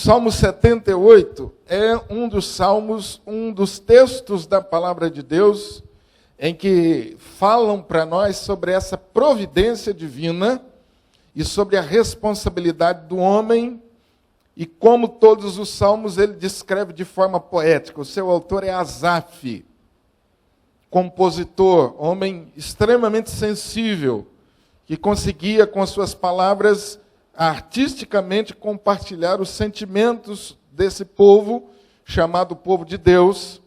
Salmo 78 é um dos salmos, um dos textos da palavra de Deus em que falam para nós sobre essa providência divina e sobre a responsabilidade do homem, e como todos os salmos ele descreve de forma poética. O seu autor é Asaf, compositor, homem extremamente sensível, que conseguia com suas palavras artisticamente compartilhar os sentimentos desse povo, chamado povo de Deus,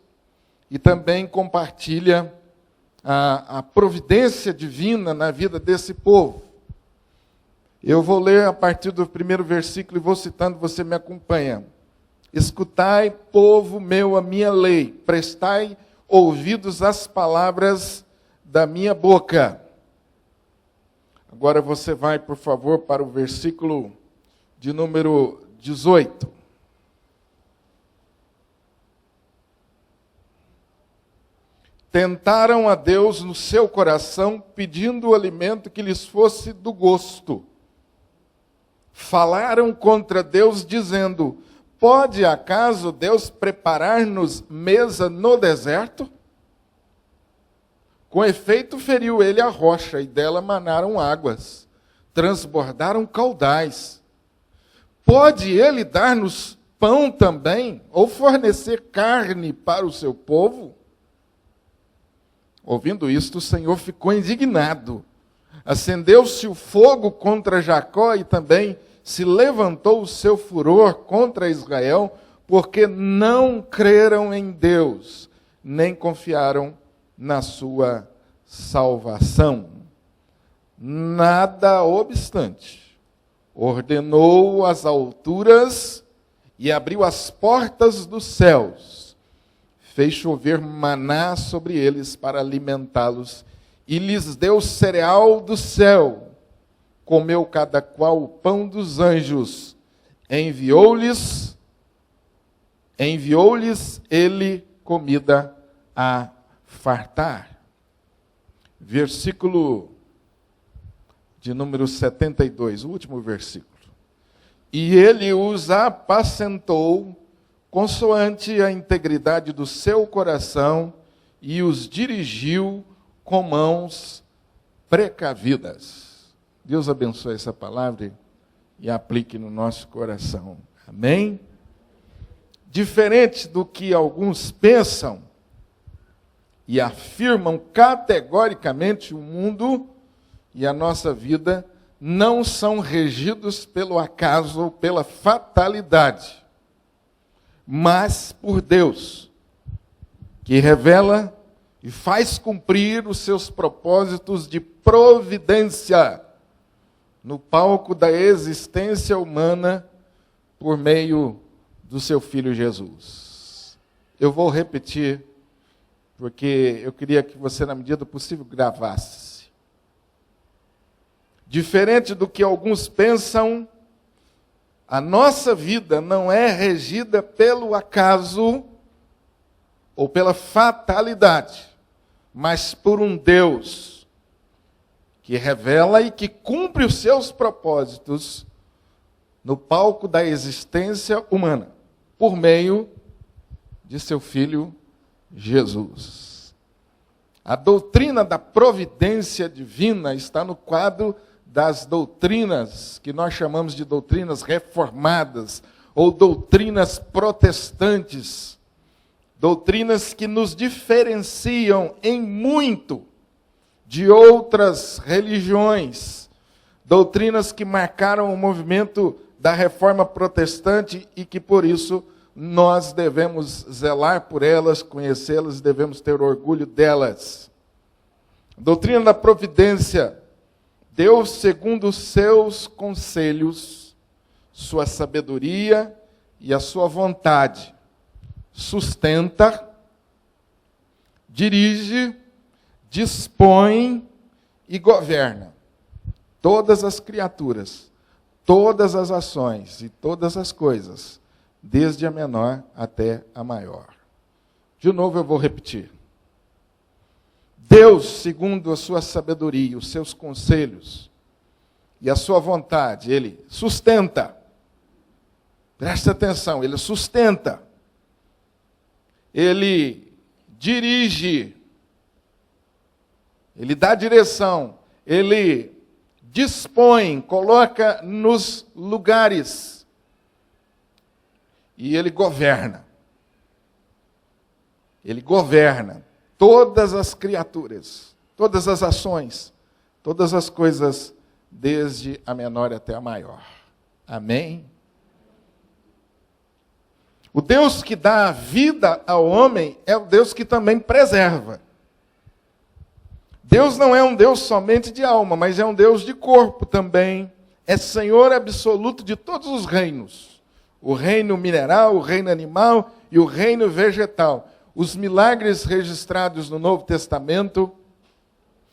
e também compartilha a providência divina na vida desse povo. Eu vou ler a partir do primeiro versículo e vou citando, você me acompanha. Escutai, povo meu, a minha lei, prestai ouvidos às palavras da minha boca. Agora você vai, por favor, para o versículo de número 18. Tentaram a Deus no seu coração, pedindo o alimento que lhes fosse do gosto. Falaram contra Deus, dizendo: pode acaso Deus preparar-nos mesa no deserto? Com efeito, feriu ele a rocha, e dela manaram águas, transbordaram caudais. Pode ele dar-nos pão também, ou fornecer carne para o seu povo? Ouvindo isto, o Senhor ficou indignado. Acendeu-se o fogo contra Jacó, e também se levantou o seu furor contra Israel, porque não creram em Deus, nem confiaram na sua salvação. Nada obstante, ordenou as alturas e abriu as portas dos céus. Fez chover maná sobre eles para alimentá-los e lhes deu cereal do céu. Comeu cada qual o pão dos anjos. Enviou-lhes ele comida a fartar. Versículo de número 72, o último versículo. E ele os apacentou consoante a integridade do seu coração e os dirigiu com mãos precavidas. Deus abençoe essa palavra e aplique no nosso coração. Amém? Diferente do que alguns pensam e afirmam categoricamente, o mundo e a nossa vida não são regidos pelo acaso ou pela fatalidade, mas por Deus, que revela e faz cumprir os seus propósitos de providência no palco da existência humana por meio do seu Filho Jesus. Eu vou repetir, porque eu queria que você, na medida do possível, gravasse. Diferente do que alguns pensam, a nossa vida não é regida pelo acaso ou pela fatalidade, mas por um Deus que revela e que cumpre os seus propósitos no palco da existência humana, por meio de seu Filho Jesus. A doutrina da providência divina está no quadro das doutrinas que nós chamamos de doutrinas reformadas ou doutrinas protestantes, doutrinas que nos diferenciam em muito de outras religiões, doutrinas que marcaram o movimento da reforma protestante e que, por isso, nós devemos zelar por elas, conhecê-las e devemos ter orgulho delas. Doutrina da providência, Deus, segundo os seus conselhos, sua sabedoria e a sua vontade, sustenta, dirige, dispõe e governa todas as criaturas, todas as ações e todas as coisas, desde a menor até a maior. De novo eu vou repetir. Deus, segundo a sua sabedoria, os seus conselhos e a sua vontade, Ele sustenta. Presta atenção, Ele sustenta. Ele dirige. Ele dá direção. Ele dispõe, coloca nos lugares. E Ele governa. Ele governa todas as criaturas, todas as ações, todas as coisas, desde a menor até a maior. Amém? O Deus que dá vida ao homem é o Deus que também preserva. Deus não é um Deus somente de alma, mas é um Deus de corpo também. É Senhor absoluto de todos os reinos. O reino mineral, o reino animal e o reino vegetal. Os milagres registrados no Novo Testamento,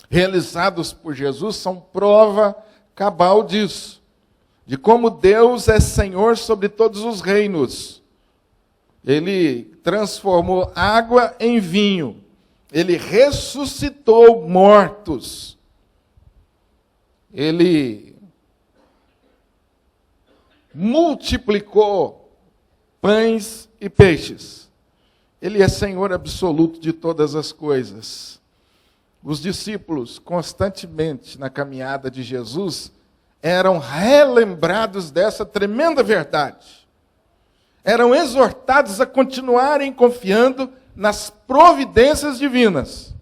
realizados por Jesus, são prova cabal disso. De como Deus é Senhor sobre todos os reinos. Ele transformou água em vinho. Ele ressuscitou mortos. Ele multiplicou pães e peixes. Ele é Senhor absoluto de todas as coisas. Os discípulos, constantemente na caminhada de Jesus, eram relembrados dessa tremenda verdade. Eram exortados a continuarem confiando nas providências divinas.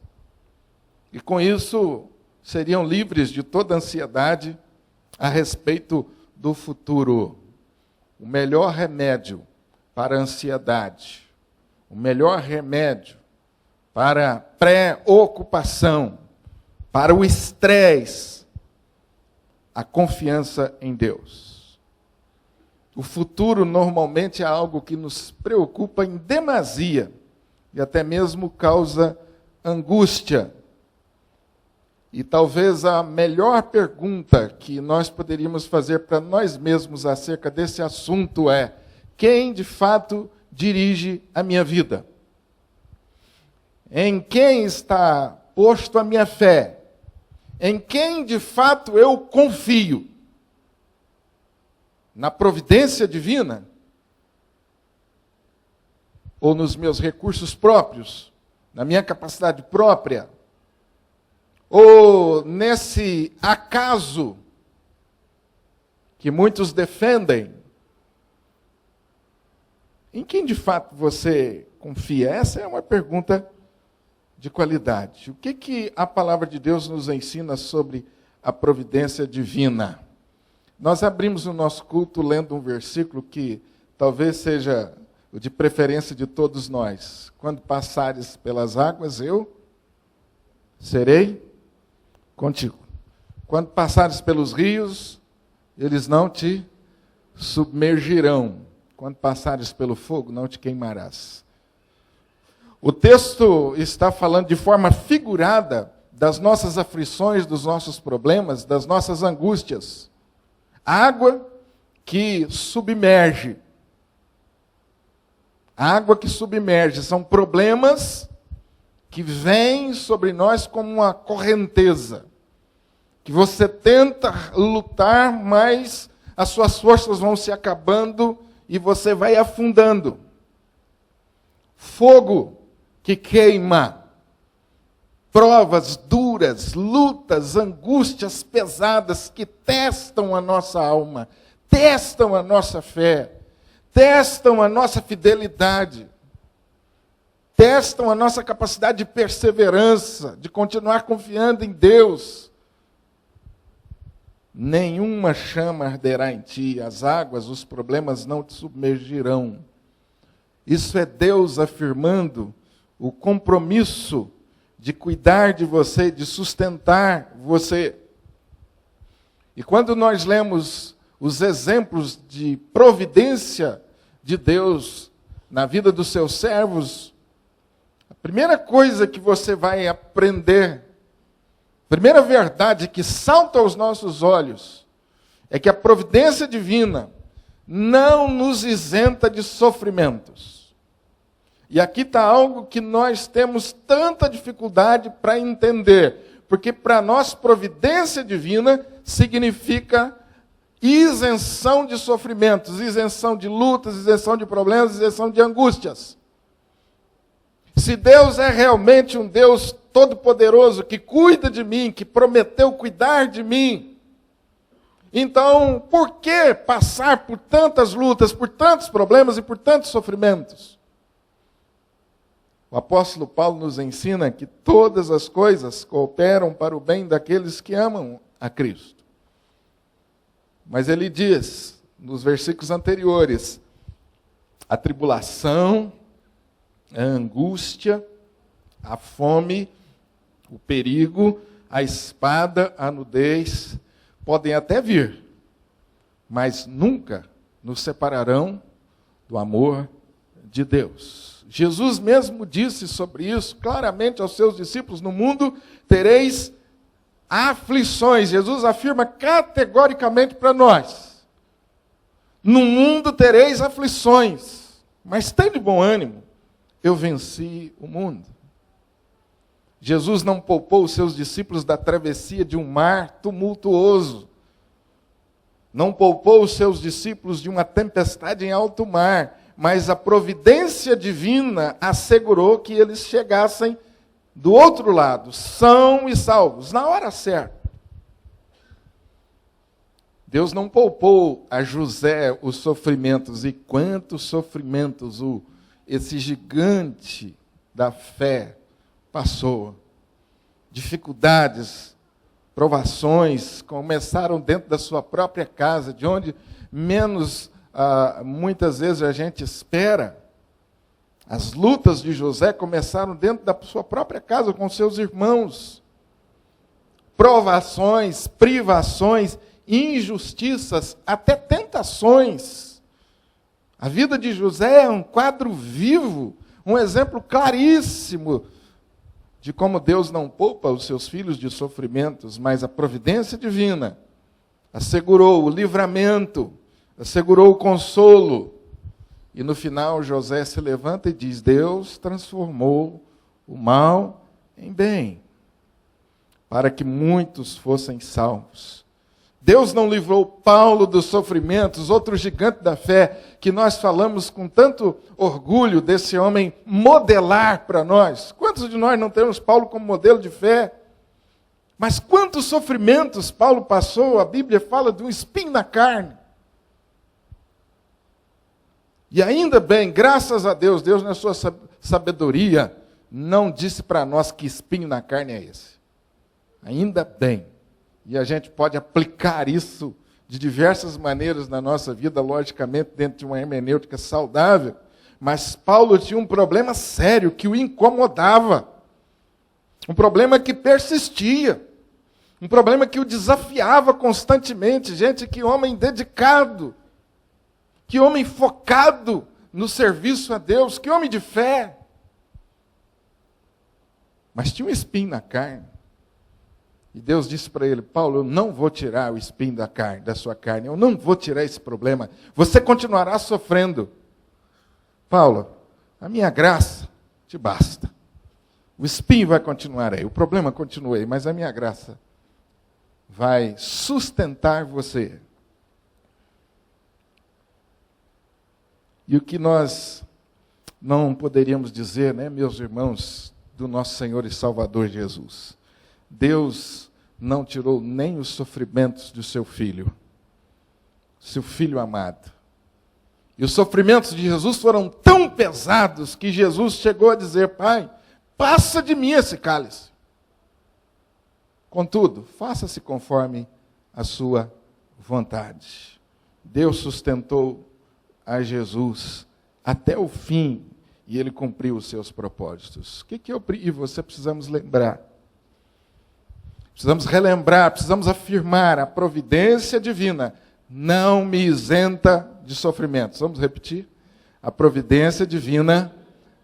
E com isso, seriam livres de toda ansiedade a respeito do futuro. O melhor remédio para a ansiedade, o melhor remédio para a preocupação, para o estresse, a confiança em Deus. O futuro normalmente é algo que nos preocupa em demasia e até mesmo causa angústia. E talvez a melhor pergunta que nós poderíamos fazer para nós mesmos acerca desse assunto é: quem de fato dirige a minha vida? Em quem está posto a minha fé? Em quem de fato eu confio? Na providência divina? Ou nos meus recursos próprios? Na minha capacidade própria? Ou nesse acaso que muitos defendem? Em quem de fato você confia? Essa é uma pergunta de qualidade. O que a palavra de Deus nos ensina sobre a providência divina? Nós abrimos o nosso culto lendo um versículo que talvez seja o de preferência de todos nós. Quando passares pelas águas, eu serei contigo. Quando passares pelos rios, eles não te submergirão. Quando passares pelo fogo, não te queimarás. O texto está falando de forma figurada das nossas aflições, dos nossos problemas, das nossas angústias. Água que submerge. Água que submerge. São problemas que vêm sobre nós como uma correnteza. Que você tenta lutar, mas as suas forças vão se acabando e você vai afundando. Fogo que queima. Provas duras, lutas, angústias pesadas que testam a nossa alma, testam a nossa fé, testam a nossa fidelidade, testam a nossa capacidade de perseverança, de continuar confiando em Deus. Nenhuma chama arderá em ti, as águas, os problemas não te submergirão. Isso é Deus afirmando o compromisso de cuidar de você, de sustentar você. E quando nós lemos os exemplos de providência de Deus na vida dos seus servos, a primeira coisa que você vai aprender, a primeira verdade que salta aos nossos olhos, é que a providência divina não nos isenta de sofrimentos. E aqui está algo que nós temos tanta dificuldade para entender, porque para nós providência divina significa isenção de sofrimentos, isenção de lutas, isenção de problemas, isenção de angústias. Se Deus é realmente um Deus todo-poderoso, que cuida de mim, que prometeu cuidar de mim, então por que passar por tantas lutas, por tantos problemas e por tantos sofrimentos? O apóstolo Paulo nos ensina que todas as coisas cooperam para o bem daqueles que amam a Cristo. Mas ele diz, nos versículos anteriores, a tribulação, a angústia, a fome, o perigo, a espada, a nudez, podem até vir, mas nunca nos separarão do amor de Deus. Jesus mesmo disse sobre isso claramente aos seus discípulos: no mundo tereis aflições. Jesus afirma categoricamente para nós: no mundo tereis aflições, mas tem de bom ânimo, eu venci o mundo. Jesus não poupou os seus discípulos da travessia de um mar tumultuoso. Não poupou os seus discípulos de uma tempestade em alto mar. Mas a providência divina assegurou que eles chegassem do outro lado, são e salvos, na hora certa. Deus não poupou a José os sofrimentos. E quantos sofrimentos esse gigante da fé passou. Dificuldades, provações, começaram dentro da sua própria casa, de onde menos muitas vezes a gente espera. As lutas de José começaram dentro da sua própria casa, com seus irmãos. Provações, privações, injustiças, até tentações A vida de José é um quadro vivo, um exemplo claríssimo de como Deus não poupa os seus filhos de sofrimentos, mas a providência divina assegurou o livramento, assegurou o consolo. E no final José se levanta e diz: Deus transformou o mal em bem, para que muitos fossem salvos. Deus não livrou Paulo dos sofrimentos, outro gigante da fé, que nós falamos com tanto orgulho desse homem modelar para nós. Quantos de nós não temos Paulo como modelo de fé? Mas quantos sofrimentos Paulo passou? A Bíblia fala de um espinho na carne. E ainda bem, graças a Deus, Deus na sua sabedoria não disse para nós que espinho na carne é esse. Ainda bem. E a gente pode aplicar isso de diversas maneiras na nossa vida, logicamente dentro de uma hermenêutica saudável. Mas Paulo tinha um problema sério que o incomodava. Um problema que persistia. Um problema que o desafiava constantemente. Gente, que homem dedicado. Que homem focado no serviço a Deus. Que homem de fé. Mas tinha um espinho na carne. E Deus disse para ele: Paulo, eu não vou tirar o espinho da sua carne, eu não vou tirar esse problema, você continuará sofrendo. Paulo, a minha graça te basta. O espinho vai continuar aí, o problema continua aí, mas a minha graça vai sustentar você. E o que nós não poderíamos dizer, né, meus irmãos, do nosso Senhor e Salvador Jesus? Deus não tirou nem os sofrimentos do seu filho amado. E os sofrimentos de Jesus foram tão pesados que Jesus chegou a dizer: Pai, passa de mim esse cálice. Contudo, faça-se conforme a sua vontade. Deus sustentou a Jesus até o fim e ele cumpriu os seus propósitos. O que eu e você precisamos lembrar? Precisamos relembrar, precisamos afirmar: a providência divina não me isenta de sofrimentos. Vamos repetir? A providência divina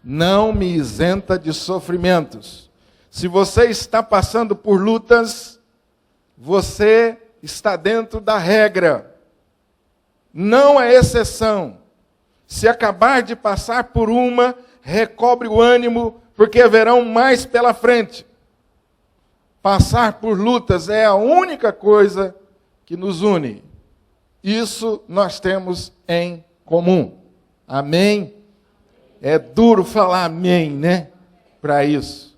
não me isenta de sofrimentos. Se você está passando por lutas, você está dentro da regra. Não é exceção. Se acabar de passar por uma, recobre o ânimo, porque haverão mais pela frente. Passar por lutas é a única coisa que nos une. Isso nós temos em comum. Amém? É duro falar amém, né? Para isso.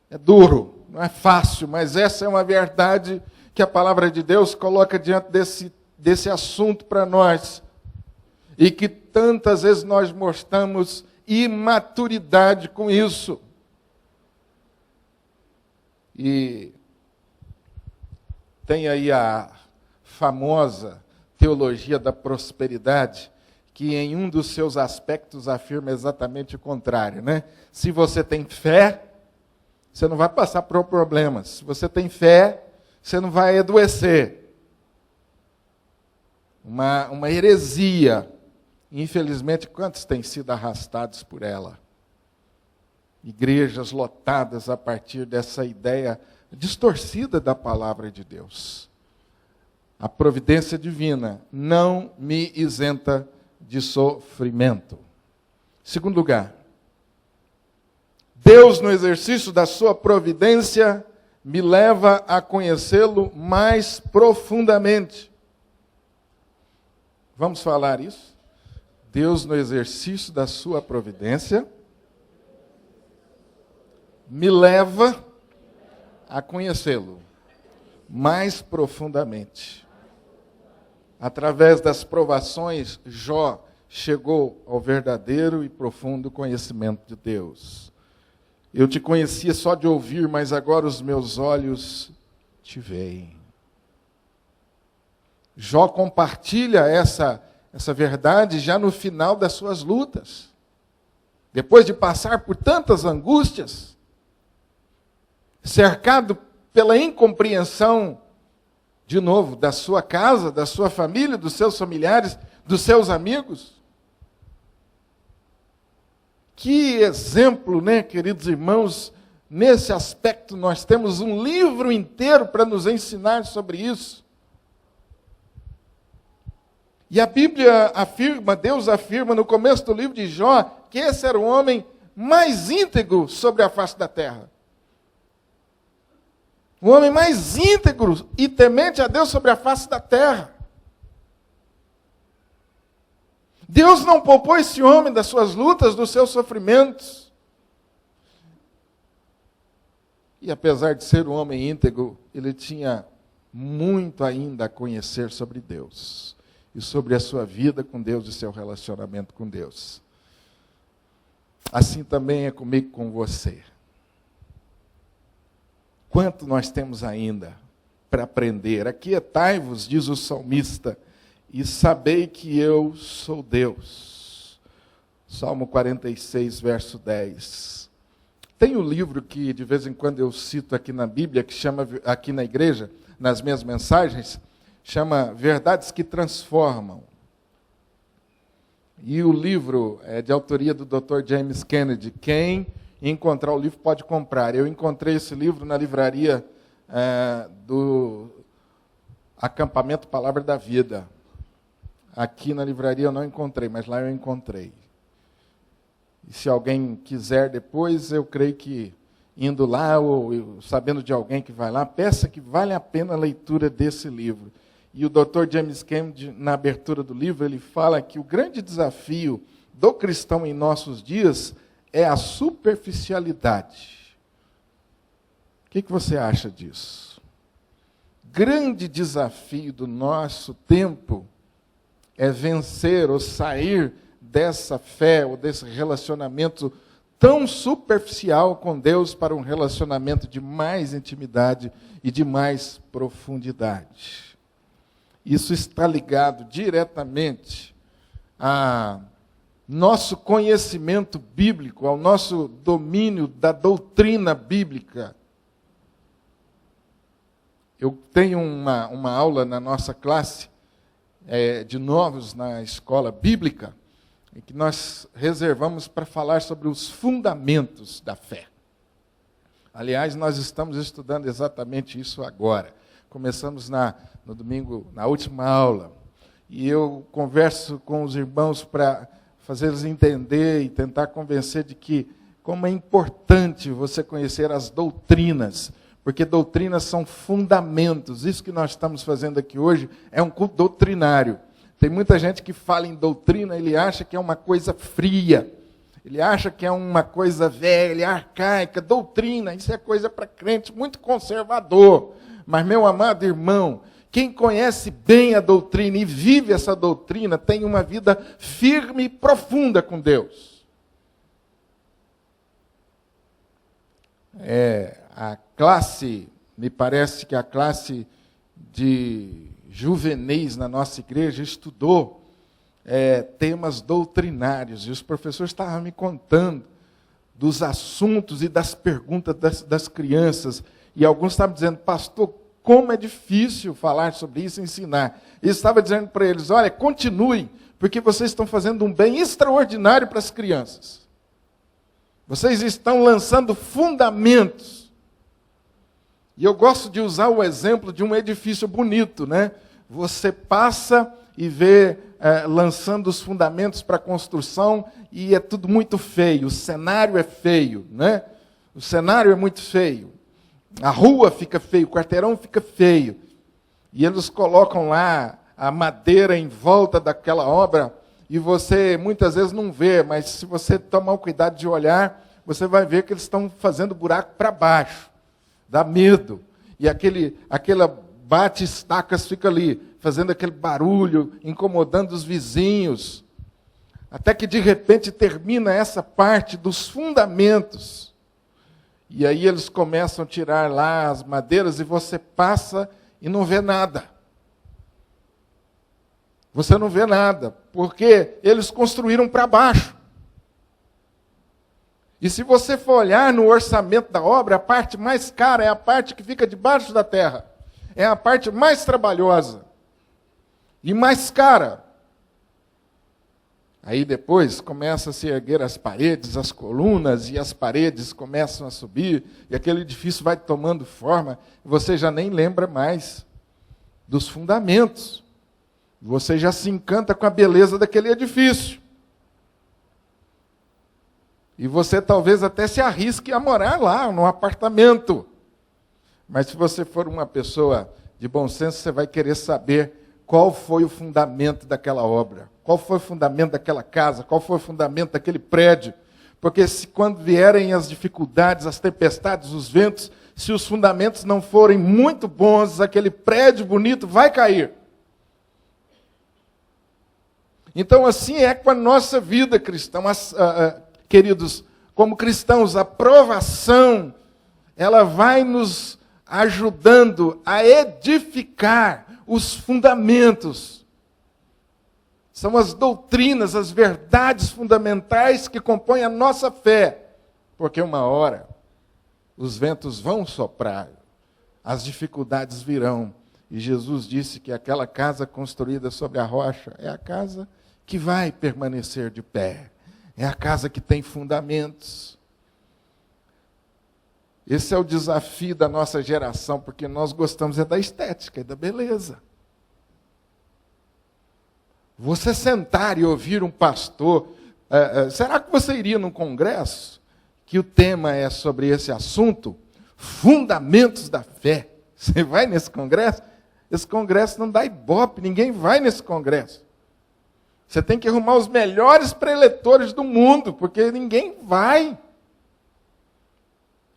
É duro, não é fácil, mas essa é uma verdade que a palavra de Deus coloca diante desse assunto para nós. E que tantas vezes nós mostramos imaturidade com isso. E tem aí a famosa teologia da prosperidade, que em um dos seus aspectos afirma exatamente o contrário, né? Se você tem fé, você não vai passar por problemas. Se você tem fé, você não vai adoecer. Uma heresia. Infelizmente, quantos têm sido arrastados por ela? Igrejas lotadas a partir dessa ideia distorcida da palavra de Deus. A providência divina não me isenta de sofrimento. Segundo lugar, Deus, no exercício da sua providência, me leva a conhecê-lo mais profundamente. Vamos falar isso? Deus, no exercício da sua providência, me leva a conhecê-lo mais profundamente. Através das provações, Jó chegou ao verdadeiro e profundo conhecimento de Deus. Eu te conhecia só de ouvir, mas agora os meus olhos te veem. Jó compartilha essa verdade já no final das suas lutas. Depois de passar por tantas angústias, cercado pela incompreensão De novo, da sua casa, da sua família, dos seus familiares, dos seus amigos. Que exemplo, né, queridos irmãos? Nesse aspecto nós temos um livro inteiro para nos ensinar sobre isso. E a Bíblia afirma, Deus afirma no começo do livro de Jó, que esse era o homem mais íntegro sobre a face da terra. O homem mais íntegro e temente a Deus sobre a face da terra. Deus não poupou esse homem das suas lutas, dos seus sofrimentos. E apesar de ser um homem íntegro, ele tinha muito ainda a conhecer sobre Deus. E sobre a sua vida com Deus e seu relacionamento com Deus. Assim também é comigo, com você. Quanto nós temos ainda para aprender? Aquietai-vos, diz o salmista, e sabei que eu sou Deus. Salmo 46, verso 10. Tem um livro que de vez em quando eu cito aqui na Bíblia, que chama, aqui na igreja, nas minhas mensagens, chama Verdades que Transformam. E o livro é de autoria do Dr. James Kennedy. Quem encontrar o livro pode comprar. Eu encontrei esse livro na livraria do Acampamento Palavra da Vida. Aqui na livraria eu não encontrei, mas lá eu encontrei. E se alguém quiser depois, eu creio que indo lá ou sabendo de alguém que vai lá, peça que vale a pena a leitura desse livro. E o Dr. James Kennedy, na abertura do livro, ele fala que o grande desafio do cristão em nossos dias é a superficialidade. O que você acha disso? Grande desafio do nosso tempo é vencer ou sair dessa fé ou desse relacionamento tão superficial com Deus para um relacionamento de mais intimidade e de mais profundidade. Isso está ligado diretamente a nosso conhecimento bíblico, ao nosso domínio da doutrina bíblica. Eu tenho uma aula na nossa classe de novos na escola bíblica, em que nós reservamos para falar sobre os fundamentos da fé. Aliás, nós estamos estudando exatamente isso agora. Começamos no domingo, na última aula, e eu converso com os irmãos para fazer-los entender e tentar convencer de que como é importante você conhecer as doutrinas, porque doutrinas são fundamentos. Isso que nós estamos fazendo aqui hoje é um culto doutrinário. Tem muita gente que fala em doutrina, ele acha que é uma coisa fria, ele acha que é uma coisa velha, arcaica. Doutrina, isso é coisa para crente muito conservador. Mas, meu amado irmão, quem conhece bem a doutrina e vive essa doutrina, tem uma vida firme e profunda com Deus. A classe, me parece que a classe de juvenis na nossa igreja estudou temas doutrinários, e os professores estavam me contando dos assuntos e das perguntas das crianças, e alguns estavam dizendo, pastor, como é difícil falar sobre isso e ensinar. E estava dizendo para eles, olha, continuem, porque vocês estão fazendo um bem extraordinário para as crianças. Vocês estão lançando fundamentos. E eu gosto de usar o exemplo de um edifício bonito, né? Você passa e vê lançando os fundamentos para a construção e é tudo muito feio, o cenário é feio, né? O cenário é muito feio. A rua fica feia, o quarteirão fica feio. E eles colocam lá a madeira em volta daquela obra e você muitas vezes não vê, mas se você tomar o cuidado de olhar, você vai ver que eles estão fazendo buraco para baixo. Dá medo. E aquela bate-estacas fica ali, fazendo aquele barulho, incomodando os vizinhos. Até que de repente termina essa parte dos fundamentos. E aí eles começam a tirar lá as madeiras e você passa e não vê nada. Você não vê nada, porque eles construíram para baixo. E se você for olhar no orçamento da obra, a parte mais cara é a parte que fica debaixo da terra. é a parte mais trabalhosa e mais cara. Aí depois começa a se erguer as paredes, as colunas, e as paredes começam a subir, e aquele edifício vai tomando forma, e você já nem lembra mais dos fundamentos. Você já se encanta com a beleza daquele edifício. E você talvez até se arrisque a morar lá, num apartamento. Mas se você for uma pessoa de bom senso, você vai querer saber qual foi o fundamento daquela obra, qual foi o fundamento daquela casa, qual foi o fundamento daquele prédio. Porque quando vierem as dificuldades, as tempestades, os ventos, se os fundamentos não forem muito bons, aquele prédio bonito vai cair. Então assim é com a nossa vida cristã. Queridos, como cristãos, a provação, ela vai nos ajudando a edificar os fundamentos. São as doutrinas, as verdades fundamentais que compõem a nossa fé. Porque uma hora os ventos vão soprar, as dificuldades virão. E Jesus disse que aquela casa construída sobre a rocha é a casa que vai permanecer de pé. É a casa que tem fundamentos. Esse é o desafio da nossa geração, porque nós gostamos da estética e da beleza. Você sentar e ouvir um pastor, será que você iria num congresso que o tema é sobre esse assunto? Fundamentos da fé. Você vai nesse congresso? Esse congresso não dá ibope, ninguém vai nesse congresso. Você tem que arrumar os melhores preletores do mundo, porque ninguém vai.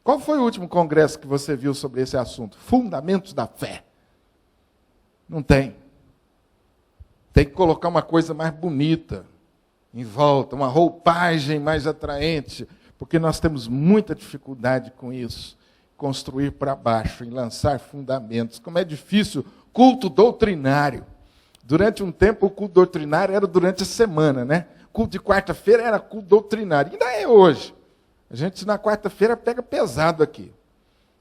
Qual foi o último congresso que você viu sobre esse assunto? Fundamentos da fé. Não tem. Tem que colocar uma coisa mais bonita em volta, uma roupagem mais atraente, porque nós temos muita dificuldade com isso. Construir para baixo, em lançar fundamentos. Como é difícil culto doutrinário. Durante um tempo, o culto doutrinário era durante a semana, né? Culto de quarta-feira era culto doutrinário. Ainda é hoje. A gente, na quarta-feira, pega pesado aqui.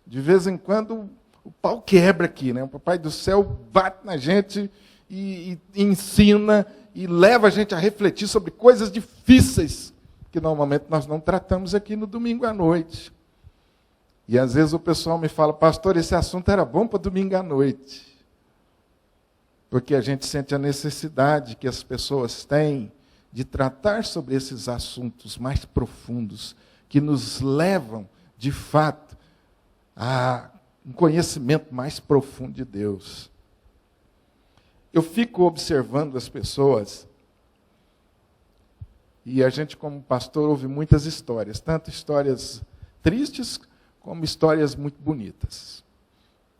De vez em quando, o pau quebra aqui, né? O Papai do Céu bate na gente e ensina e leva a gente a refletir sobre coisas difíceis que normalmente nós não tratamos aqui no domingo à noite. E às vezes o pessoal me fala, pastor, esse assunto era bom para domingo à noite. Porque a gente sente a necessidade que as pessoas têm de tratar sobre esses assuntos mais profundos, que nos levam, de fato, a um conhecimento mais profundo de Deus. Eu fico observando as pessoas, e a gente, como pastor, ouve muitas histórias, tanto histórias tristes, como histórias muito bonitas.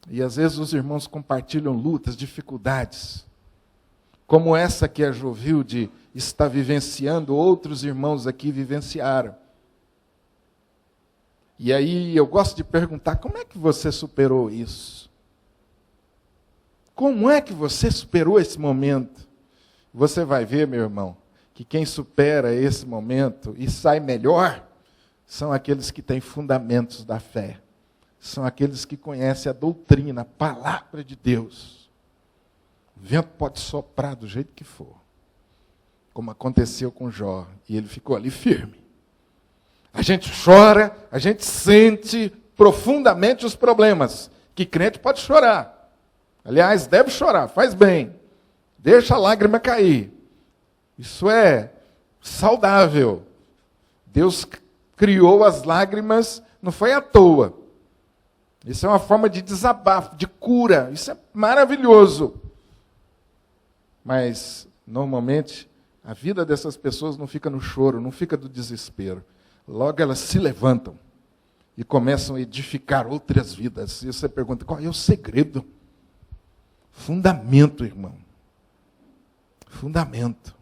E às vezes os irmãos compartilham lutas, dificuldades, como essa que a Jovilde está vivenciando, outros irmãos aqui vivenciaram. E aí eu gosto de perguntar, como é que você superou isso? Como é que você superou esse momento? Você vai ver, meu irmão, que quem supera esse momento e sai melhor, são aqueles que têm fundamentos da fé. São aqueles que conhecem a doutrina, a palavra de Deus. O vento pode soprar do jeito que for, como aconteceu com Jó, e ele ficou ali firme. A gente chora, a gente sente profundamente os problemas, que crente pode chorar. Aliás, deve chorar, faz bem. Deixa a lágrima cair. Isso é saudável. Deus criou as lágrimas, não foi à toa. Isso é uma forma de desabafo, de cura. Isso é maravilhoso. Mas, normalmente, a vida dessas pessoas não fica no choro, não fica do desespero. Logo elas se levantam e começam a edificar outras vidas. E você pergunta, qual é o segredo? Fundamento, irmão. Fundamento.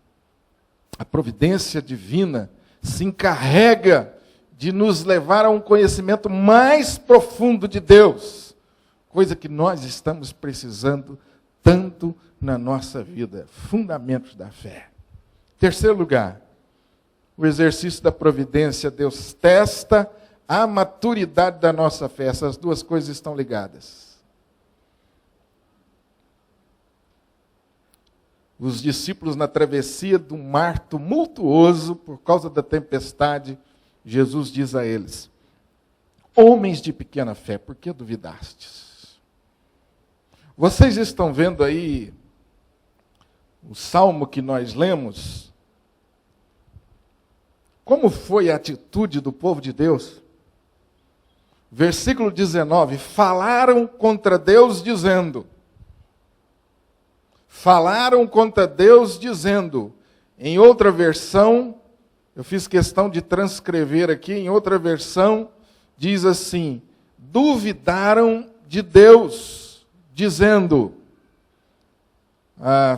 A providência divina se encarrega de nos levar a um conhecimento mais profundo de Deus, coisa que nós estamos precisando tanto na nossa vida. Fundamentos da fé. Terceiro lugar, o exercício da providência. Deus testa a maturidade da nossa fé. Essas duas coisas estão ligadas. os discípulos na travessia do mar tumultuoso por causa da tempestade, Jesus diz a eles: homens de pequena fé, por que duvidastes? Vocês estão vendo aí o salmo que nós lemos? Como foi a atitude do povo de Deus? Versículo 19: falaram contra Deus dizendo. Falaram contra Deus dizendo. Em outra versão, eu fiz questão de transcrever aqui, em outra versão, diz assim: duvidaram de Deus, dizendo,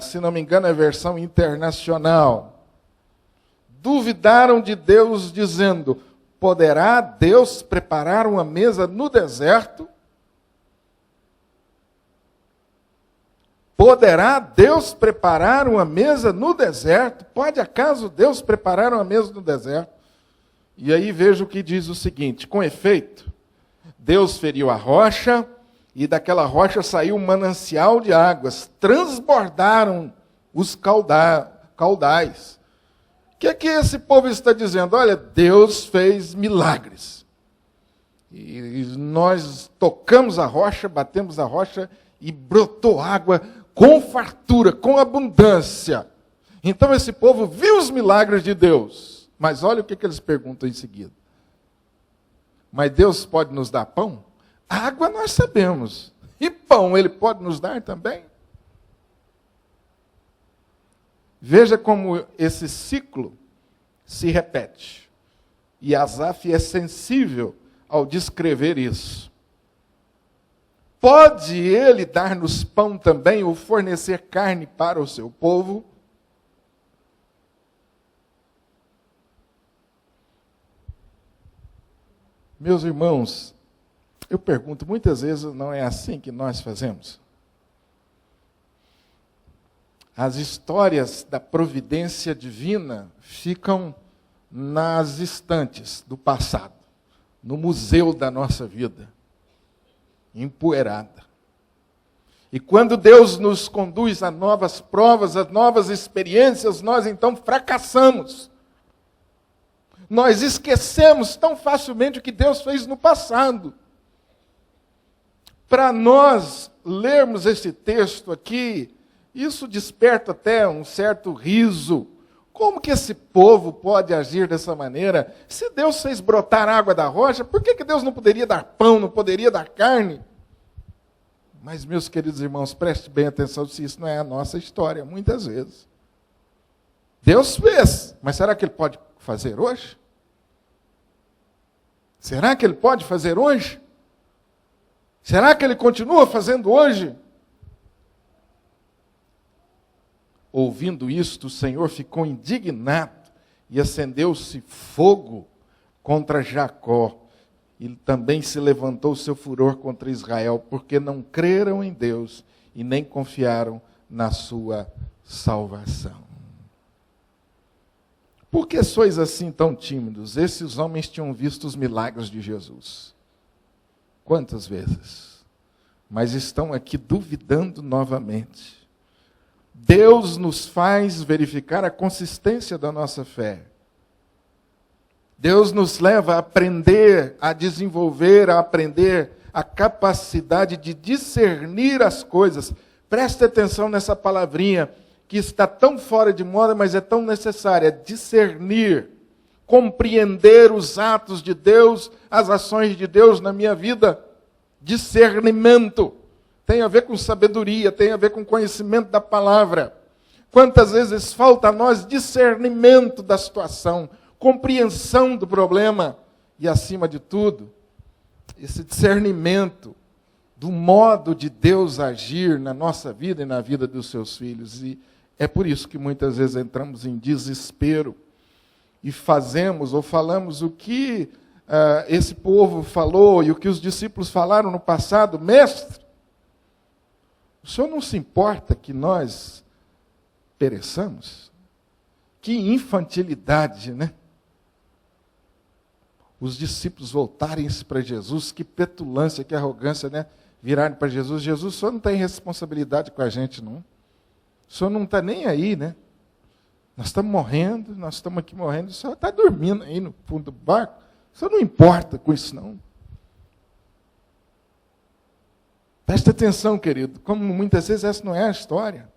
se não me engano é a versão internacional, duvidaram de Deus, dizendo, poderá Deus preparar uma mesa no deserto? Poderá Deus preparar uma mesa no deserto? Pode acaso Deus preparar uma mesa no deserto? E aí veja o que diz o seguinte: com efeito, Deus feriu a rocha, e daquela rocha saiu um manancial de águas, transbordaram os caudais. O que é que esse povo está dizendo? Olha, Deus fez milagres. E nós tocamos a rocha, batemos a rocha, e brotou água com fartura, com abundância. Então esse povo viu os milagres de Deus. Mas olha o que eles perguntam em seguida. Mas Deus pode nos dar pão? Água nós sabemos. E pão Ele pode nos dar também? Veja como esse ciclo se repete. E Asaf é sensível ao descrever isso. Pode Ele dar-nos pão também, ou fornecer carne para o seu povo? Meus irmãos, eu pergunto, muitas vezes não é assim que nós fazemos? As histórias da providência divina ficam nas estantes do passado, no museu da nossa vida, empoeirada. E quando Deus nos conduz a novas provas, a novas experiências, nós então fracassamos. Nós esquecemos tão facilmente o que Deus fez no passado. Para nós lermos esse texto aqui, isso desperta até um certo riso. Como que esse povo pode agir dessa maneira? Se Deus fez brotar água da rocha, por que Deus não poderia dar pão, não poderia dar carne? Mas, meus queridos irmãos, preste bem atenção se isso não é a nossa história, muitas vezes. Deus fez, mas será que Ele pode fazer hoje? Será que Ele pode fazer hoje? Será que Ele continua fazendo hoje? Ouvindo isto, o Senhor ficou indignado e acendeu-se fogo contra Jacó. E também se levantou o seu furor contra Israel, porque não creram em Deus e nem confiaram na sua salvação. Por que sois assim tão tímidos? Esses homens tinham visto os milagres de Jesus. Quantas vezes? Mas estão aqui duvidando novamente. Deus nos faz verificar a consistência da nossa fé. Deus nos leva a aprender, a desenvolver, a aprender a capacidade de discernir as coisas. Preste atenção nessa palavrinha, que está tão fora de moda, mas é tão necessária. Discernir, compreender os atos de Deus, as ações de Deus na minha vida. Discernimento. Tem a ver com sabedoria, tem a ver com conhecimento da palavra. Quantas vezes falta a nós discernimento da situação, compreensão do problema e, acima de tudo, esse discernimento do modo de Deus agir na nossa vida e na vida dos seus filhos. E é por isso que muitas vezes entramos em desespero e fazemos ou falamos o que esse povo falou e o que os discípulos falaram no passado. Mestre, o Senhor não se importa que nós pereçamos? Que infantilidade, né? Os discípulos voltarem-se para Jesus, que petulância, que arrogância, né? Virarem para Jesus: Jesus, o Senhor não tem responsabilidade com a gente, não. O senhor não está nem aí, né? Nós estamos morrendo, nós estamos aqui morrendo, o senhor está dormindo aí no fundo do barco. O senhor não importa com isso, não. Presta atenção, querido, como muitas vezes essa não é a história.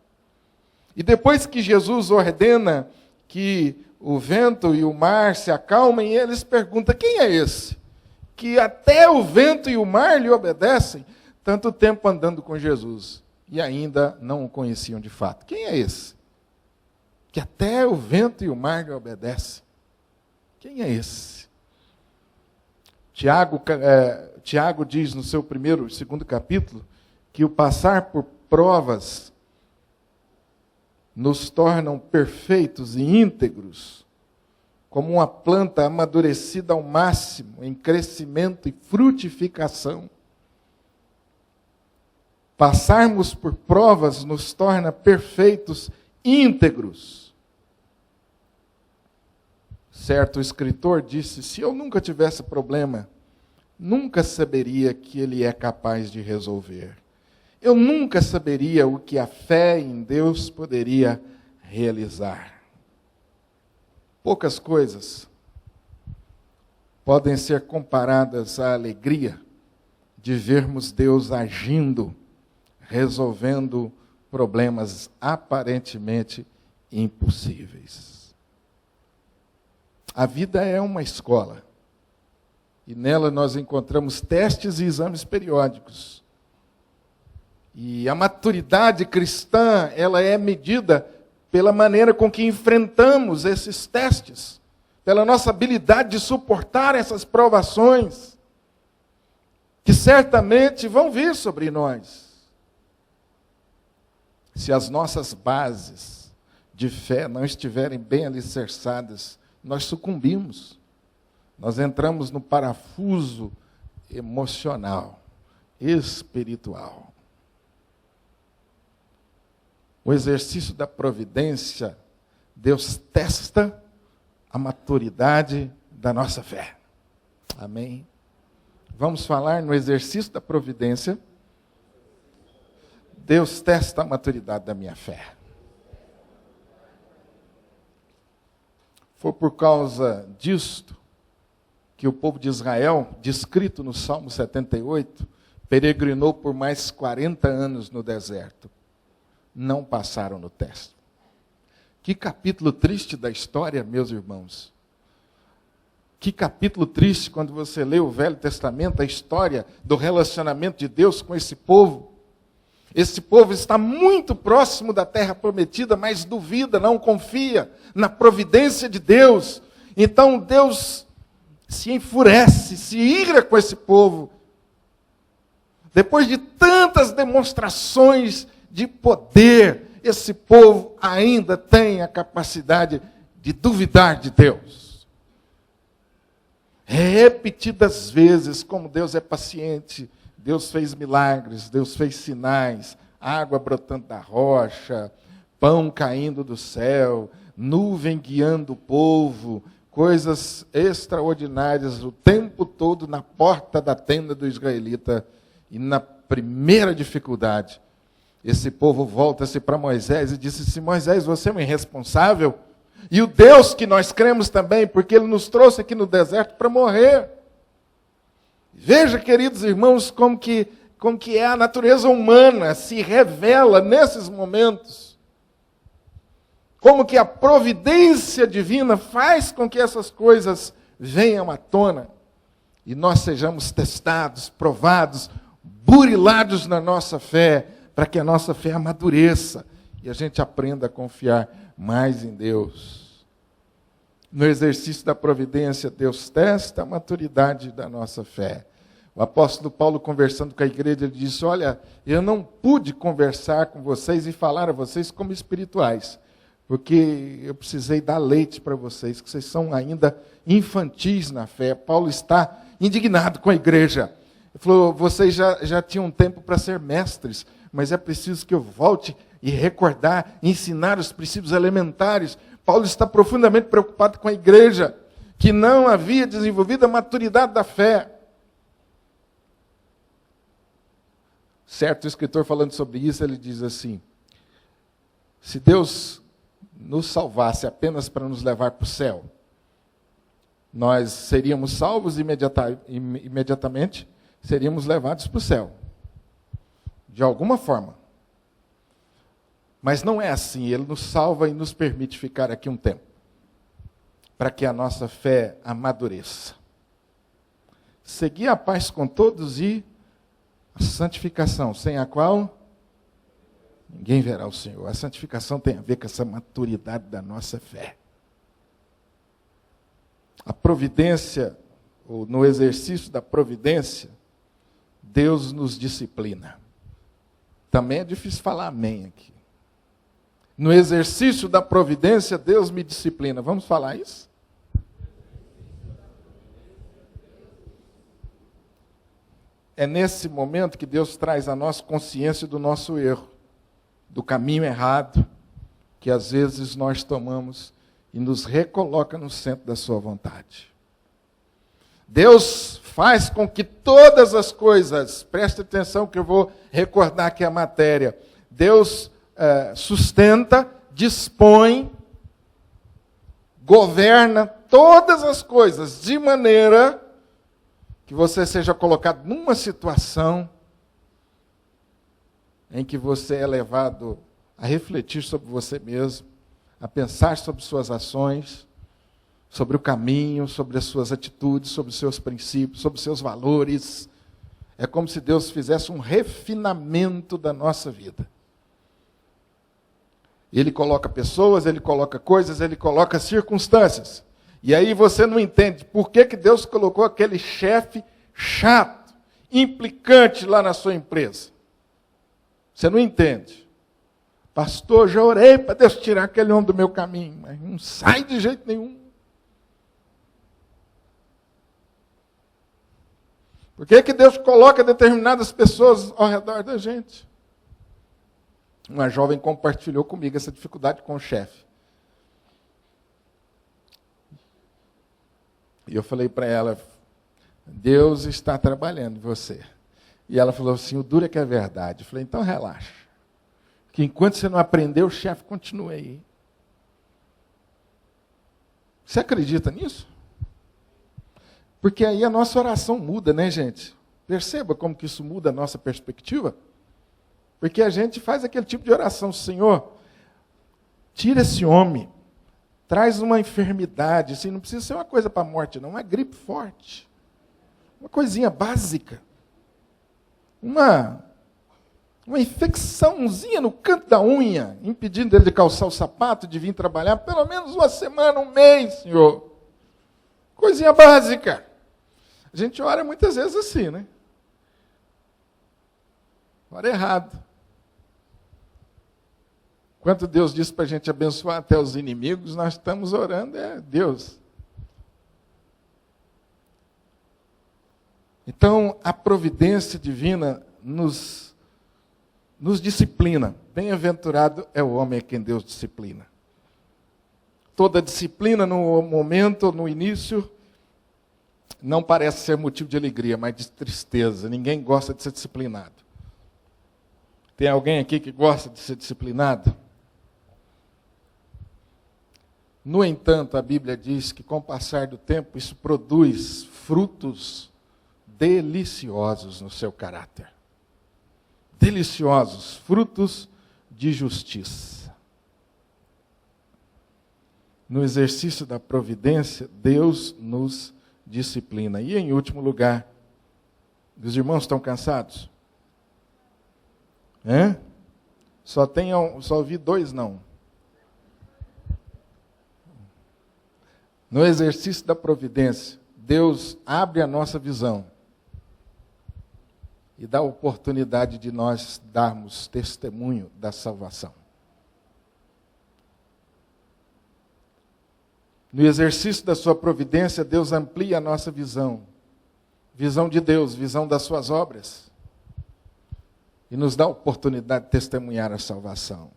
E depois que Jesus ordena que o vento e o mar se acalmem, eles perguntam, quem é esse? Que até o vento e o mar lhe obedecem, tanto tempo andando com Jesus, e ainda não o conheciam de fato. Quem é esse? Que até o vento e o mar lhe obedecem. Quem é esse? Tiago diz no seu segundo capítulo, que o passar por provas nos tornam perfeitos e íntegros, como uma planta amadurecida ao máximo, em crescimento e frutificação. Passarmos por provas nos torna perfeitos, íntegros. Certo escritor disse, se eu nunca tivesse problema, nunca saberia que ele é capaz de resolver. Eu nunca saberia o que a fé em Deus poderia realizar. Poucas coisas podem ser comparadas à alegria de vermos Deus agindo, resolvendo problemas aparentemente impossíveis. A vida é uma escola, e nela nós encontramos testes e exames periódicos. E a maturidade cristã, ela é medida pela maneira com que enfrentamos esses testes, pela nossa habilidade de suportar essas provações, que certamente vão vir sobre nós. Se as nossas bases de fé não estiverem bem alicerçadas, nós sucumbimos. Nós entramos no parafuso emocional, espiritual. O exercício da providência, Deus testa a maturidade da nossa fé. Amém? Vamos falar no exercício da providência. Deus testa a maturidade da minha fé. Foi por causa disto que o povo de Israel, descrito no Salmo 78, peregrinou por mais 40 anos no deserto. Não passaram no teste. Que capítulo triste da história, meus irmãos. Que capítulo triste quando você lê o Velho Testamento, a história do relacionamento de Deus com esse povo. Esse povo está muito próximo da terra prometida, mas duvida, não confia na providência de Deus. Então Deus se enfurece, se ira com esse povo. Depois de tantas demonstrações de poder, esse povo ainda tem a capacidade de duvidar de Deus. Repetidas vezes, como Deus é paciente, Deus fez milagres, Deus fez sinais, água brotando da rocha, pão caindo do céu, nuvem guiando o povo, coisas extraordinárias o tempo todo na porta da tenda do israelita. E na primeira dificuldade, esse povo volta-se para Moisés e diz assim, Moisés, você é um irresponsável, e o Deus que nós cremos também, porque Ele nos trouxe aqui no deserto para morrer. Veja, queridos irmãos, como que é a natureza humana, se revela nesses momentos. Como que a providência divina faz com que essas coisas venham à tona, e nós sejamos testados, provados, burilados na nossa fé, para que a nossa fé amadureça e a gente aprenda a confiar mais em Deus. No exercício da providência, Deus testa a maturidade da nossa fé. O apóstolo Paulo, conversando com a igreja, ele disse, olha, eu não pude conversar com vocês e falar a vocês como espirituais, porque eu precisei dar leite para vocês, que vocês são ainda infantis na fé. Paulo está indignado com a igreja. Ele falou, vocês já tinham tempo para ser mestres, mas é preciso que eu volte e recordar, ensinar os princípios elementares. Paulo está profundamente preocupado com a igreja, que não havia desenvolvido a maturidade da fé. Certo escritor falando sobre isso, ele diz assim, Se Deus nos salvasse apenas para nos levar para o céu, nós seríamos salvos imediatamente, seríamos levados para o céu. De alguma forma. Mas não é assim. Ele nos salva e nos permite ficar aqui um tempo, para que a nossa fé amadureça. Seguir a paz com todos e a santificação, sem a qual ninguém verá o Senhor. A santificação tem a ver com essa maturidade da nossa fé. A providência, ou no exercício da providência, Deus nos disciplina. Também é difícil falar amém aqui. No exercício da providência, Deus me disciplina. Vamos falar isso? É nesse momento que Deus traz a nós consciência do nosso erro, do caminho errado, que às vezes nós tomamos e nos recoloca no centro da sua vontade. Deus faz com que todas as coisas, preste atenção que eu vou recordar aqui a matéria, Deus sustenta, dispõe, governa todas as coisas de maneira que você seja colocado numa situação em que você é levado a refletir sobre você mesmo, a pensar sobre suas ações, sobre o caminho, sobre as suas atitudes, sobre os seus princípios, sobre os seus valores. É como se Deus fizesse um refinamento da nossa vida. Ele coloca pessoas, ele coloca coisas, ele coloca circunstâncias. E aí você não entende por que Deus colocou aquele chefe chato, implicante lá na sua empresa. Você não entende. Pastor, já orei para Deus tirar aquele homem do meu caminho, mas não sai de jeito nenhum. Por que Deus coloca determinadas pessoas ao redor da gente? Uma jovem compartilhou comigo essa dificuldade com o chefe. E eu falei para ela, Deus está trabalhando em você. E ela falou assim, o duro é que é verdade. Eu falei, então relaxa. Que enquanto você não aprendeu, o chefe continua aí. Você acredita nisso? Porque aí a nossa oração muda, né, gente? Perceba como que isso muda a nossa perspectiva. Porque a gente faz aquele tipo de oração, Senhor, tira esse homem, traz uma enfermidade, assim, não precisa ser uma coisa para a morte, não, uma gripe forte. Uma coisinha básica. Uma infecçãozinha no canto da unha, impedindo ele de calçar o sapato, de vir trabalhar, pelo menos uma semana, um mês, Senhor. Coisinha básica. A gente ora muitas vezes assim, né? Ora errado. Quando Deus diz para a gente abençoar até os inimigos, nós estamos orando, Deus. Então, a providência divina nos disciplina. Bem-aventurado é o homem a quem Deus disciplina. Toda disciplina no momento, no início, não parece ser motivo de alegria, mas de tristeza. Ninguém gosta de ser disciplinado. Tem alguém aqui que gosta de ser disciplinado? No entanto, a Bíblia diz que com o passar do tempo, isso produz frutos deliciosos no seu caráter. Deliciosos, frutos de justiça. No exercício da providência, Deus nos disciplina. E em último lugar, os irmãos estão cansados? Só ouvi 2 não. No exercício da providência, Deus abre a nossa visão e dá a oportunidade de nós darmos testemunho da salvação. No exercício da sua providência, Deus amplia a nossa visão. Visão de Deus, visão das suas obras. E nos dá a oportunidade de testemunhar a salvação.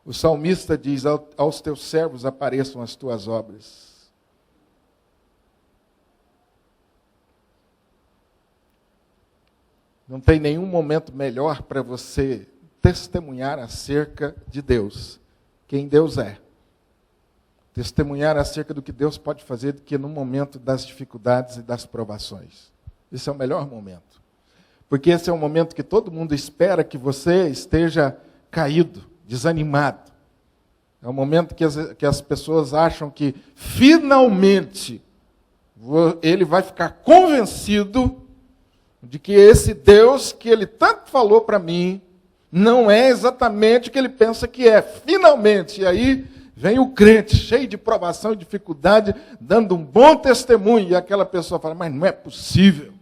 O salmista diz, aos teus servos apareçam as tuas obras. Não tem nenhum momento melhor para você testemunhar acerca de Deus quem Deus é. Testemunhar acerca do que Deus pode fazer, que no momento das dificuldades e das provações. Esse é o melhor momento. Porque esse é o momento que todo mundo espera que você esteja caído, desanimado. É o momento que as pessoas acham que finalmente ele vai ficar convencido de que esse Deus que ele tanto falou para mim não é exatamente o que ele pensa que é. Finalmente. E aí vem o crente cheio de provação e dificuldade, dando um bom testemunho. E aquela pessoa fala, mas não é possível.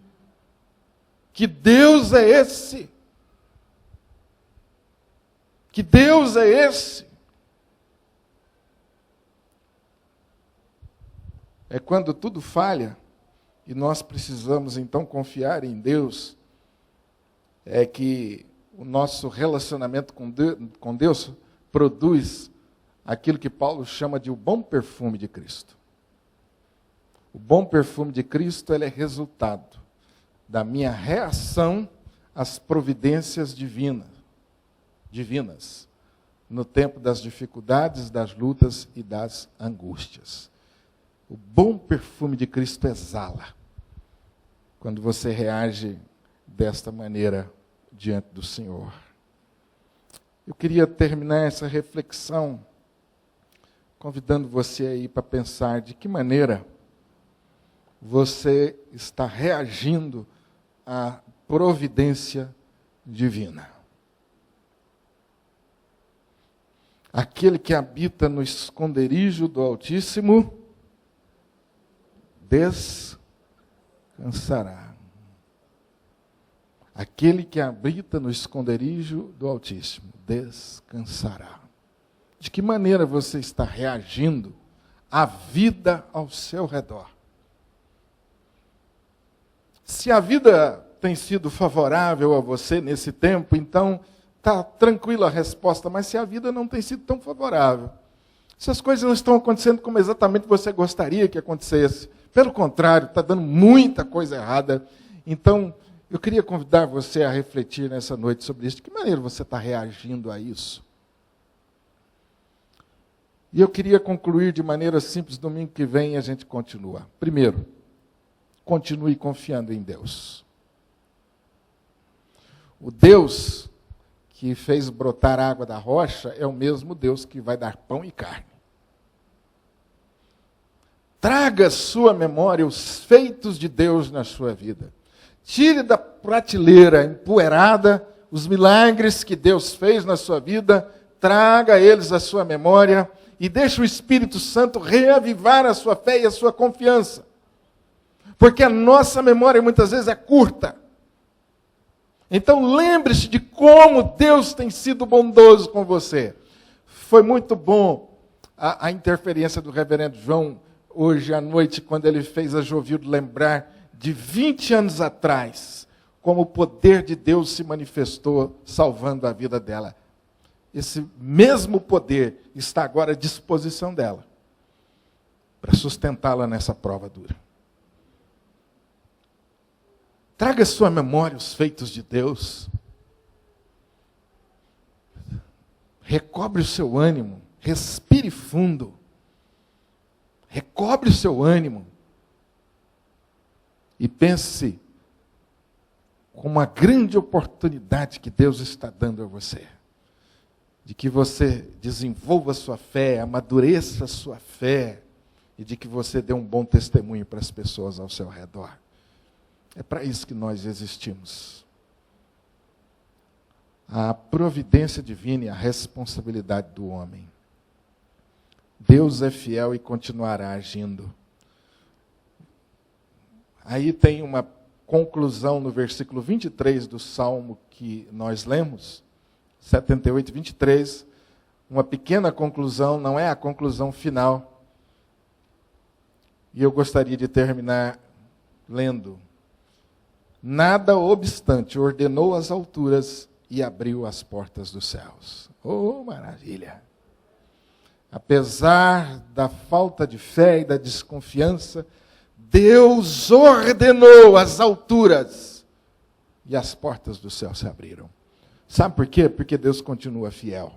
Que Deus é esse? Que Deus é esse? É quando tudo falha e nós precisamos então confiar em Deus, é que o nosso relacionamento com Deus produz aquilo que Paulo chama de o bom perfume de Cristo. O bom perfume de Cristo ele é resultado da minha reação às providências divinas, no tempo das dificuldades, das lutas e das angústias. O bom perfume de Cristo exala quando você reage desta maneira diante do Senhor. Eu queria terminar essa reflexão convidando você aí para pensar de que maneira você está reagindo à providência divina. Aquele que habita no esconderijo do Altíssimo descansará. Aquele que habita no esconderijo do Altíssimo descansará. De que maneira você está reagindo à vida ao seu redor? Se a vida tem sido favorável a você nesse tempo, então está tranquila a resposta, mas se a vida não tem sido tão favorável, se as coisas não estão acontecendo como exatamente você gostaria que acontecesse, pelo contrário, está dando muita coisa errada, então eu queria convidar você a refletir nessa noite sobre isso. De que maneira você está reagindo a isso? E eu queria concluir de maneira simples, domingo que vem a gente continua. Primeiro, continue confiando em Deus. O Deus que fez brotar água da rocha é o mesmo Deus que vai dar pão e carne. Traga à sua memória os feitos de Deus na sua vida. Tire da prateleira empoeirada os milagres que Deus fez na sua vida, traga eles à sua memória e deixe o Espírito Santo reavivar a sua fé e a sua confiança. Porque a nossa memória muitas vezes é curta. Então lembre-se de como Deus tem sido bondoso com você. Foi muito bom a interferência do reverendo João hoje à noite, quando ele fez a Jovildo lembrar de 20 anos atrás, como o poder de Deus se manifestou salvando a vida dela. Esse mesmo poder está agora à disposição dela, para sustentá-la nessa prova dura. Traga à sua memória os feitos de Deus. Recobre o seu ânimo, respire fundo. Recobre o seu ânimo e pense com uma grande oportunidade que Deus está dando a você, de que você desenvolva a sua fé, amadureça a sua fé e de que você dê um bom testemunho para as pessoas ao seu redor. É para isso que nós existimos. A providência divina e a responsabilidade do homem. Deus é fiel e continuará agindo. Aí tem uma conclusão no versículo 23 do Salmo que nós lemos, 78, 23, uma pequena conclusão, não é a conclusão final. E eu gostaria de terminar lendo. Nada obstante, ordenou as alturas e abriu as portas dos céus. Oh, maravilha! Apesar da falta de fé e da desconfiança, Deus ordenou as alturas e as portas do céu se abriram. Sabe por quê? Porque Deus continua fiel.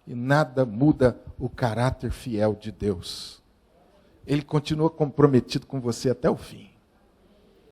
e nada muda o caráter fiel de Deus. Ele continua comprometido com você até o fim.